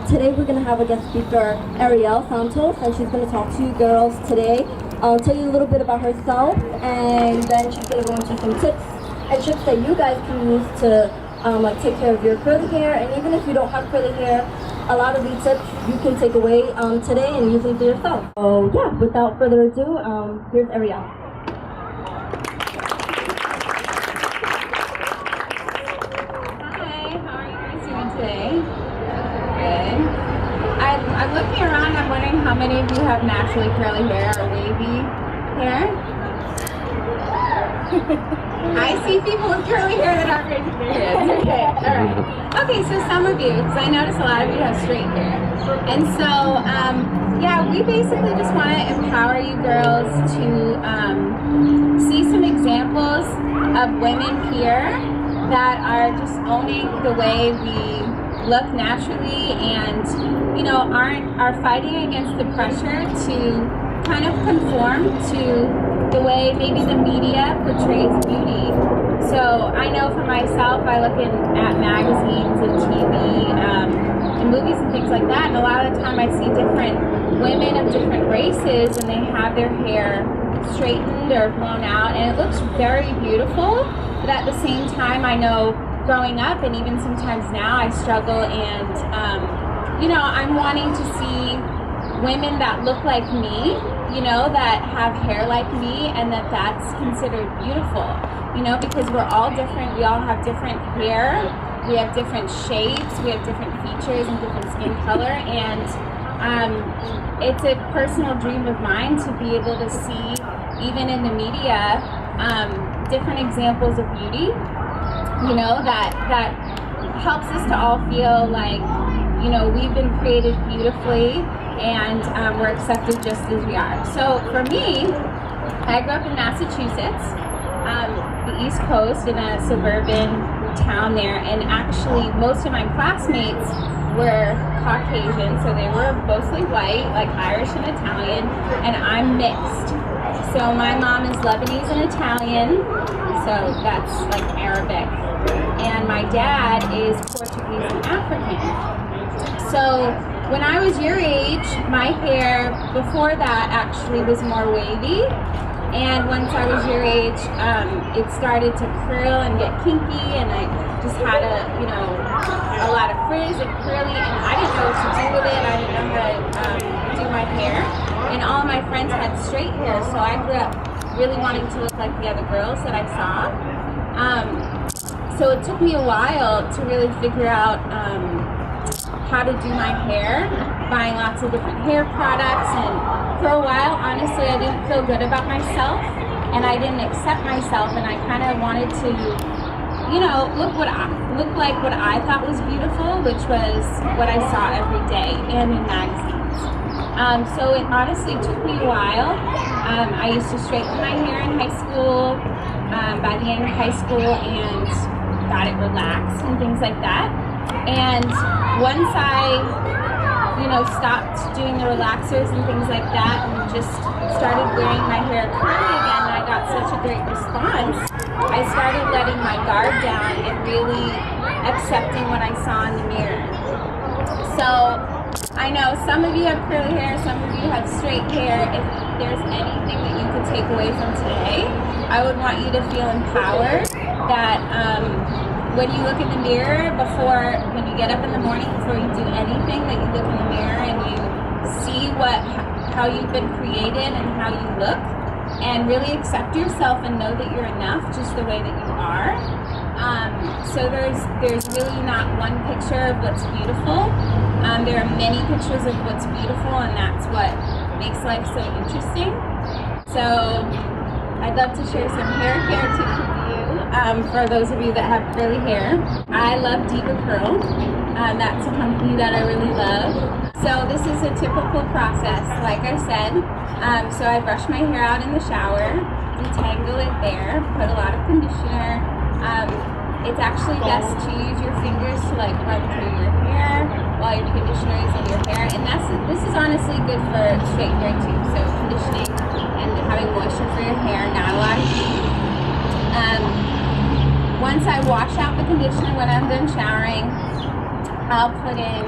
Today we're going to have a guest speaker, Ariel Santos, and she's going to talk to you girls today. Tell you a little bit about herself, and then she's going to go into some tips and tricks that you guys can use to take care of your curly hair. And even if you don't have curly hair, a lot of these tips you can take away today and use them for yourself. So yeah, without further ado, here's Ariel. Hi, how are you guys doing today? Good. I'm looking around, I'm wondering how many of you have naturally curly hair or wavy hair? I see people with curly hair that aren't raising their hands. Okay, alright. Okay, so some of you, because I notice a lot of you have straight hair. And so, yeah, we basically just want to empower you girls to see some examples of women here that are just owning the way we look naturally and, you know, are fighting against the pressure to kind of conform to the way maybe the media portrays beauty. So I know for myself, I look at magazines and TV and movies and things like that, and a lot of the time I see different women of different races and they have their hair straightened or blown out, and it looks very beautiful. But at the same time, I know growing up and even sometimes now I struggle, and you know, I'm wanting to see women that look like me, you know, that have hair like me, and that's considered beautiful, you know, because we're all different. We all have different hair, we have different shapes, we have different features and different skin color, and it's a personal dream of mine to be able to see, even in the media, different examples of beauty, you know, that helps us to all feel like, you know, we've been created beautifully and we're accepted just as we are. So for me, I grew up in Massachusetts, the East Coast, in a suburban town there, and actually most of my classmates were Caucasian, so they were mostly white, like Irish and Italian, and I'm mixed. So my mom is Lebanese and Italian, so that's like Arabic, and my dad is Portuguese and African. So when I was your age, my hair before that actually was more wavy, and once I was your age, it started to curl and get kinky, and I just had a lot of frizz and curly, and I didn't know what to do with it. I didn't know how to do my hair, and all of my friends had straight hair, so I grew up really wanting to look like the other girls that I saw. So it took me a while to really figure out how to do my hair, buying lots of different hair products, and for a while, honestly, I didn't feel good about myself, and I didn't accept myself, and I kind of wanted to, you know, look like what I thought was beautiful, which was what I saw every day and in magazines. So it honestly took me a while. I used to straighten my hair in high school, by the end of high school, and got it relaxed and things like that. And once I, you know, stopped doing the relaxers and things like that and just started wearing my hair curly again, and I got such a great response, I started letting my guard down and really accepting what I saw in the mirror. So I know some of you have curly hair, some of you have straight hair. If there's anything that you could take away from today, I would want you to feel empowered that when you look in the mirror, when you get up in the morning, before you do anything, that you look in the mirror and you see how you've been created and how you look, and really accept yourself and know that you're enough just the way that you are. So there's really not one picture of what's beautiful. There are many pictures of what's beautiful, and that's what makes life so interesting. So I'd love to share some hair care tips with you. For those of you that have curly hair, I love Diva Curl. That's a company that I really love. So this is a typical process, like I said. So I brush my hair out in the shower, detangle it there, put a lot of conditioner. It's actually best to use your fingers to like run through your hair while your conditioner is in your hair, and this is honestly good for straight hair too. So conditioning and having moisture for your hair, not a lot of heat. Once I wash out the conditioner when I'm done showering, I'll put in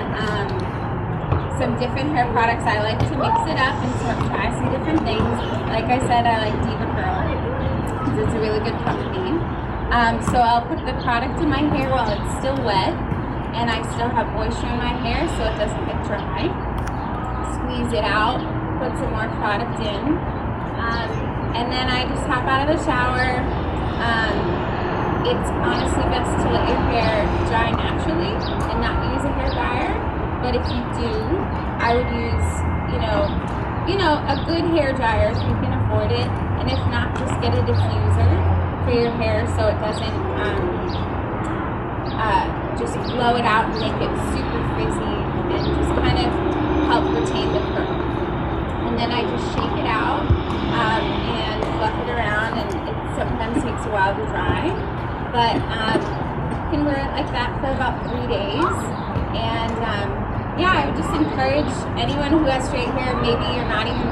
some different hair products. I like to mix it up and sort of try some different things. Like I said, I like Diva Curl because it's a really good company. So I'll put the product in my hair while it's still wet and I still have moisture in my hair so it doesn't get dry. Squeeze it out, put some more product in, and then I just hop out of the shower. It's honestly best to let your hair dry naturally and not use a hair dryer. But if you do, I would use, a good hair dryer if you can afford it. And if not, just get a diffuser for your hair so it doesn't just blow it out and make it super frizzy and just kind of help retain the curl. And then I just shake it out and fluff it around, and it sometimes takes a while to dry. But you can wear it like that for about 3 days. And I would just encourage anyone who has straight hair, maybe you're not even,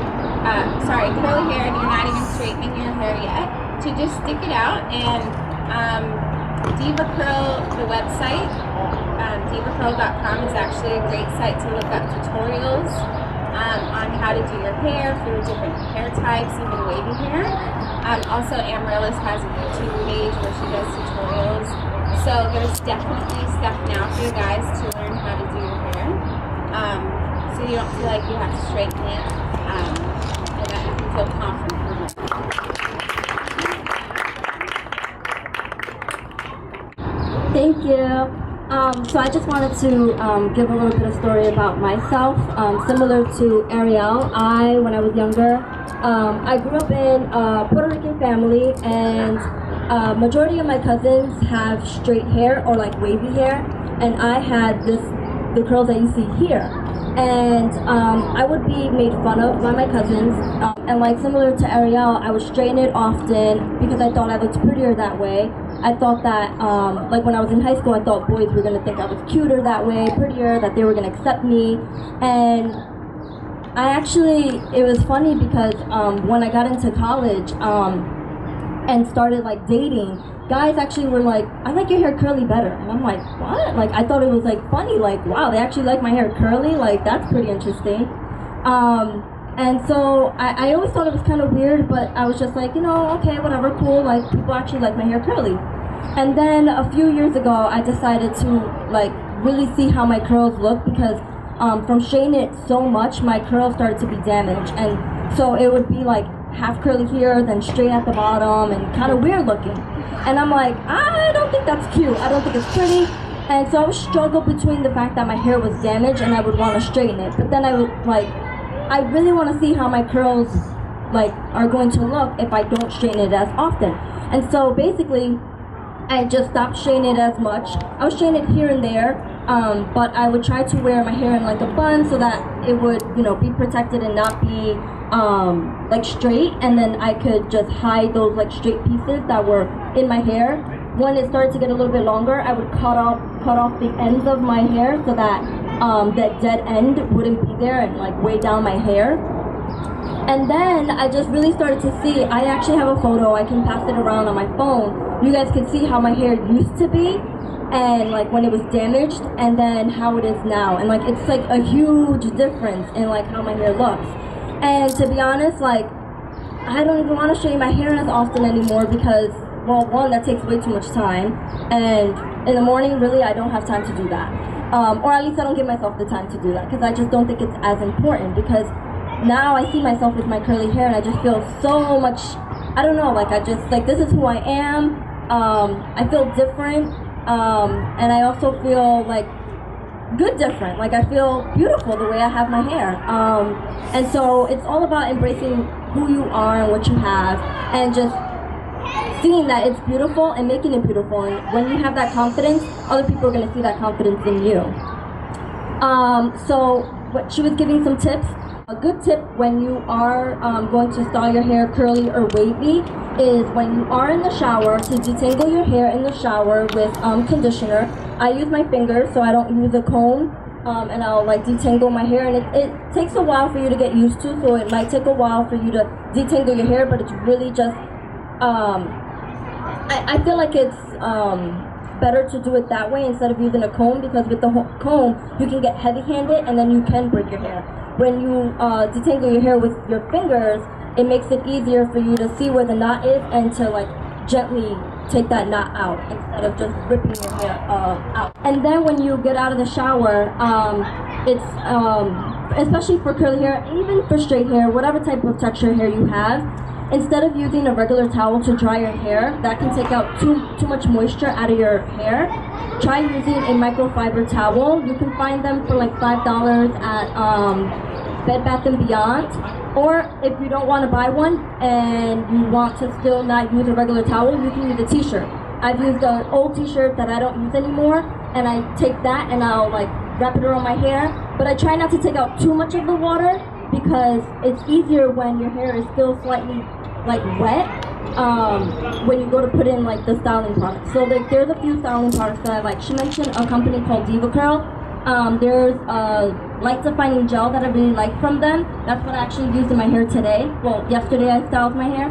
curly hair and you're not even straightening your hair yet, to just stick it out. And Diva Curl, the website, divacurl.com is actually a great site to look up tutorials on how to do your hair for different hair types, even wavy hair. Also, Amaryllis has a YouTube page where she does tutorials. So there's definitely stuff now for you guys to learn how to do your hair. So you don't feel like you have to straighten it, and that you can feel confident. Thank you. So I just wanted to give a little bit of story about myself. Similar to Ariel, when I was younger, I grew up in a Puerto Rican family, and majority of my cousins have straight hair or like wavy hair, and I had the curls that you see here. And I would be made fun of by my cousins, and like similar to Ariel, I would straighten it often because I thought I looked prettier that way. I thought that, like when I was in high school, I thought boys were gonna think I was cuter that way, prettier, that they were gonna accept me. And it was funny because when I got into college and started like dating, guys actually were like, I like your hair curly better. And I'm like, what? Like, I thought it was like funny, like, wow, they actually like my hair curly? Like, that's pretty interesting. And so I always thought it was kind of weird, but I was just like, okay, whatever, cool, like people actually like my hair curly. And then a few years ago, I decided to like really see how my curls look, because from straightening it so much, my curls started to be damaged. And so it would be like half curly here, then straight at the bottom, and kind of weird looking. And I'm like, I don't think that's cute. I don't think it's pretty. And so I would struggle between the fact that my hair was damaged and I would want to straighten it. But then I really want to see how my curls are going to look if I don't straighten it as often. And so basically, I just stopped straightening it as much. I was straightening it here and there, but I would try to wear my hair in like a bun so that it would, be protected and not be straight. And then I could just hide those straight pieces that were in my hair. When it started to get a little bit longer, I would cut off the ends of my hair so that that dead end wouldn't be there and weigh down my hair. And then I just really started to see, I actually have a photo, I can pass it around on my phone. You guys can see how my hair used to be, and when it was damaged, and then how it is now. And it's a huge difference in how my hair looks. And to be honest, I don't even want to straighten my hair as often anymore because, well, one, that takes way too much time, and in the morning, really, I don't have time to do that. Or at least I don't give myself the time to do that, because I just don't think it's as important, because now I see myself with my curly hair and I just feel so much, I don't know, I just, this is who I am. I feel different, and I also feel good different. I feel beautiful the way I have my hair. And so it's all about embracing who you are and what you have, and just seeing that it's beautiful and making it beautiful. And when you have that confidence, other people are going to see that confidence in you. So what she was giving some tips. A good tip when you are going to style your hair curly or wavy is when you are in the shower to detangle your hair in the shower with conditioner. I use my fingers, so I don't use a comb, and I'll detangle my hair, and it takes a while for you to get used to, so it might take a while for you to detangle your hair, but it's really just I feel like it's better to do it that way instead of using a comb, because with the comb you can get heavy-handed and then you can break your hair. When you detangle your hair with your fingers, it makes it easier for you to see where the knot is and to like gently take that knot out instead of just ripping your hair out. And then when you get out of the shower, it's especially for curly hair, even for straight hair, whatever type of texture hair you have, instead of using a regular towel to dry your hair, that can take out too much moisture out of your hair. Try using a microfiber towel. You can find them for like $5 at Bed Bath & Beyond. Or if you don't want to buy one and you want to still not use a regular towel, you can use a t-shirt. I've used an old t-shirt that I don't use anymore, and I take that and I'll like wrap it around my hair. But I try not to take out too much of the water because it's easier when your hair is still slightly like wet when you go to put in like the styling products. So like, there's a few styling products that I like. She mentioned a company called Diva Curl. There's a light defining gel that I really like from them. That's what I actually used in my hair today. Well, yesterday I styled my hair.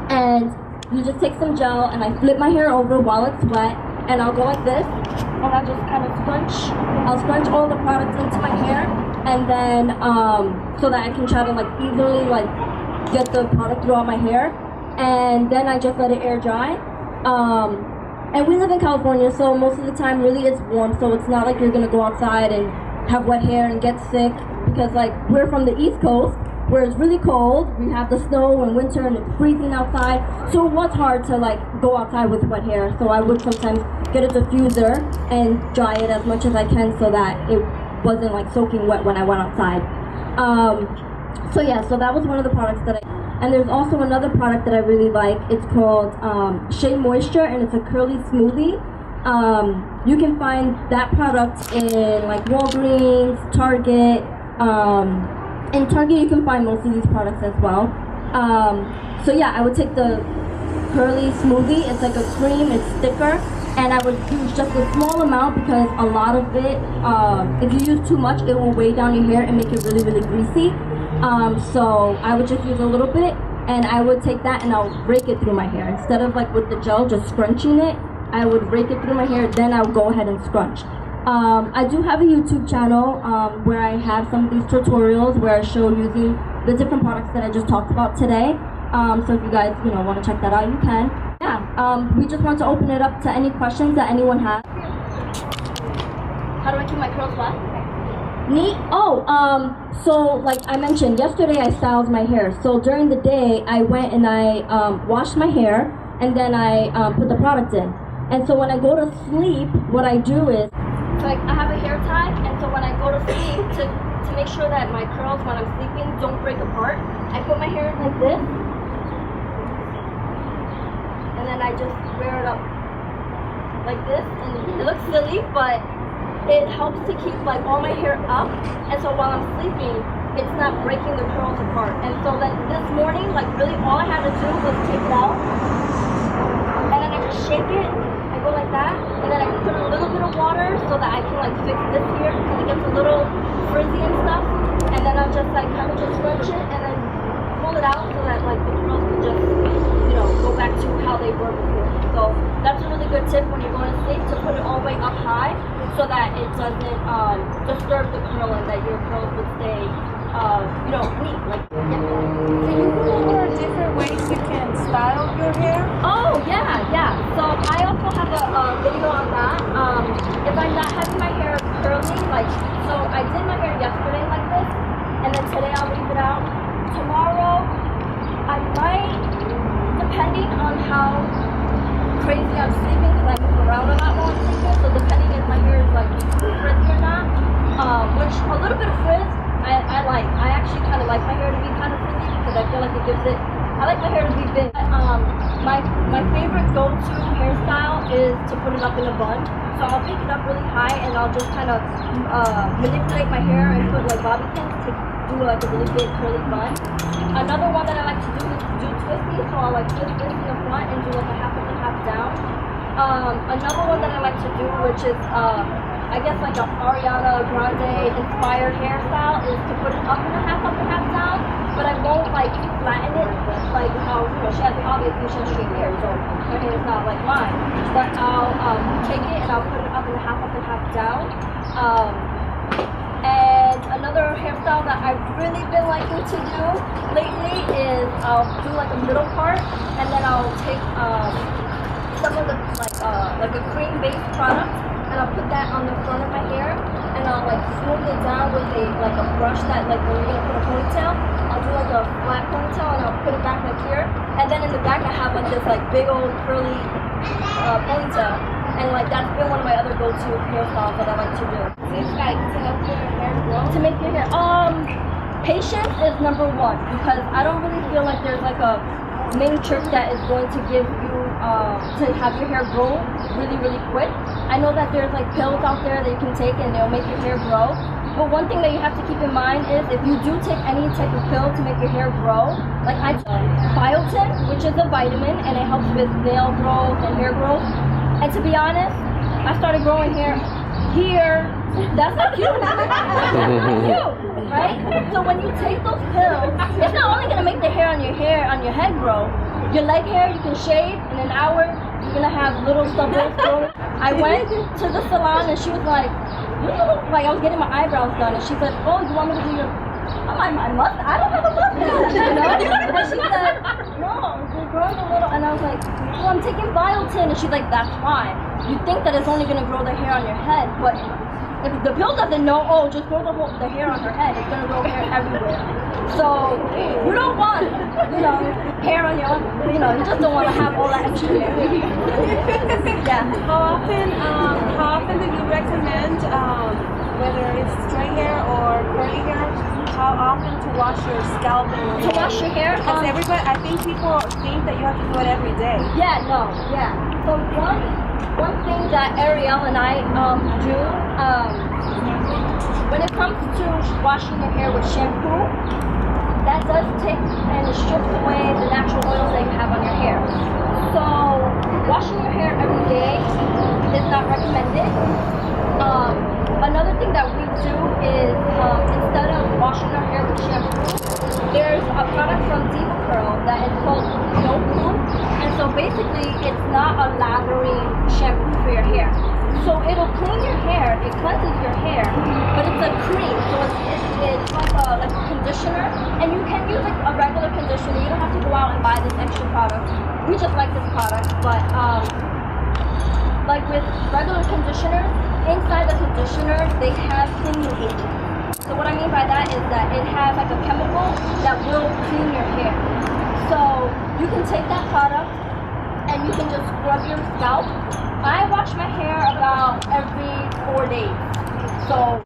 And you just take some gel and I flip my hair over while it's wet, and I'll go like this and I'll just kind of scrunch. I'll scrunch all the products into my hair, and then so that I can try to like easily like get the product throughout my hair, and then I just let it air dry. And we live in California, so most of the time really it's warm, so it's not like you're gonna go outside and have wet hair and get sick, because like we're from the East Coast where it's really cold. We have the snow in winter and it's freezing outside, so it was hard to like go outside with wet hair. So I would sometimes get a diffuser and dry it as much as I can so that it wasn't like soaking wet when I went outside. So yeah, so that was one of the products that and there's also another product that I really like. It's called Shea Moisture, and it's a curly smoothie. You can find that product in like Walgreens, Target. In Target you can find most of these products as well. So yeah, I would take the curly smoothie. It's like a cream, it's thicker, and I would use just a small amount because a lot of it, if you use too much, it will weigh down your hair and make it really, really greasy. So I would just use a little bit, and I would take that and I'll rake it through my hair. Instead of like with the gel just scrunching it, I would rake it through my hair, then I would go ahead and scrunch. I do have a YouTube channel where I have some of these tutorials where I show using the different products that I just talked about today. So if you guys, want to check that out, you can. Yeah, we just want to open it up to any questions that anyone has. How do I keep my curls flat? Neat. Oh, so like I mentioned, yesterday I styled my hair. So during the day, I went and I washed my hair, and then I put the product in. And so when I go to sleep, what I do is, like I have a hair tie, and so when I go to sleep, to make sure that my curls when I'm sleeping don't break apart, I put my hair like this, and then I just wear it up like this, and it looks silly, but it helps to keep like all my hair up, and so while I'm sleeping, it's not breaking the curls apart. And so then this morning, like really all I had to do was take it out, and then I just shake it. I go like that, and then I put a little bit of water so that I can like fix this here, because it gets a little frizzy and stuff. And then I'll just like kind of just scrunch it and then pull it out so that like the curls can just, go back to how they were before. So that's a really good tip when you're going to sleep, to put it all the way up high so that it doesn't disturb the curl, and that your curls would stay, neat. Like, yeah. Can you go over different ways you can style your hair? Oh, yeah. So I also have a video on that. If I'm not having my hair curly, so I did my hair yesterday like this, and then today I'll leave it out. Tomorrow, I might, depending on how crazy I'm sleeping, because I move around a lot while I'm sleeping, so depending if my hair is like too frizzy or not, which a little bit of frizz, I like. I actually kind of like my hair to be kind of frizzy because I feel like it gives it, I like my hair to be big. My favorite go-to hairstyle is to put it up in a bun. So I'll pick it up really high and I'll just kind of manipulate my hair and put like bobby pins to do like a really big curly bun. Another one that I like to do is do twisties. So I'll like twist this in the front and do like a half up and half down. Another one that I like to do, which is I guess like a Ariana Grande inspired hairstyle is to put it up and half down, but I won't like flatten it like how she has obviously she has straight hair, so her hair is not like mine. But I'll take it and I'll put it up and half down. And another hairstyle that I've really been liking to do lately is I'll do like a middle part, and then I'll take some of the like a cream-based product, and I'll put that on the front of my hair, and I'll like smooth it down with a brush that like when you're gonna put a ponytail, I'll do like a flat ponytail and I'll put it back like here, and then in the back I have like this like big old curly ponytail, and like that's been one of my other go-to hairstyles that I like to do. It's like to help your hair grow. To make your hair, patience is number one, because I don't really feel like there's like a main trick that is going to give you to have your hair grow really quick. I know that there's like pills out there that you can take and they'll make your hair grow, but one thing that you have to keep in mind is if you do take any type of pill to make your hair grow, like I took biotin, which is a vitamin and it helps with nail growth and hair growth, and to be honest, I started growing hair here. That's not cute. Cute, right? So when you take those pills, it's not only gonna make the hair on your head grow. Your leg hair you can shave in an hour. You're gonna have little stubbles growing. I went to the salon and she was like, "You look like," I was getting my eyebrows done, and she said, "Oh, you want me to do your?" I'm like, "My mustache? I don't have a mustache," you know. And she said, "No, you're growing a little," and I was like, "Well, I'm taking biotin," and she's like, "That's fine. You think that it's only gonna grow the hair on your head, but if the pill doesn't know, oh, just grow the hair on her head, it's gonna grow hair everywhere. So you don't want, hair on your, you just don't want to have all that extra hair." Yeah. How often do you recommend, whether it's straight hair or curly hair, how often to wash your scalp? To wash your hair? Because I think people think that you have to do it every day. Yeah, no, yeah. So one thing that Ariel and I do, when it comes to washing your hair with shampoo, that does take and it strips away the natural oils that you have on your hair. So washing your hair every day is not recommended. Another thing that we do is instead of washing our hair with shampoo, there's a product from Diva Curl that is called No Poo, and so basically it's not a lathering shampoo for your hair. So it'll clean your hair, it cleanses your hair, but it's a cream, so it's like a conditioner, and you can use like a regular conditioner. You don't have to go out and buy this extra product. We just like this product, but like with regular conditioners, inside the conditioner they have cleaning agents. So what I mean by that is that it has like a chemical that will clean your hair. So you can take that product and you can just scrub your scalp. I wash my hair about every 4 days. So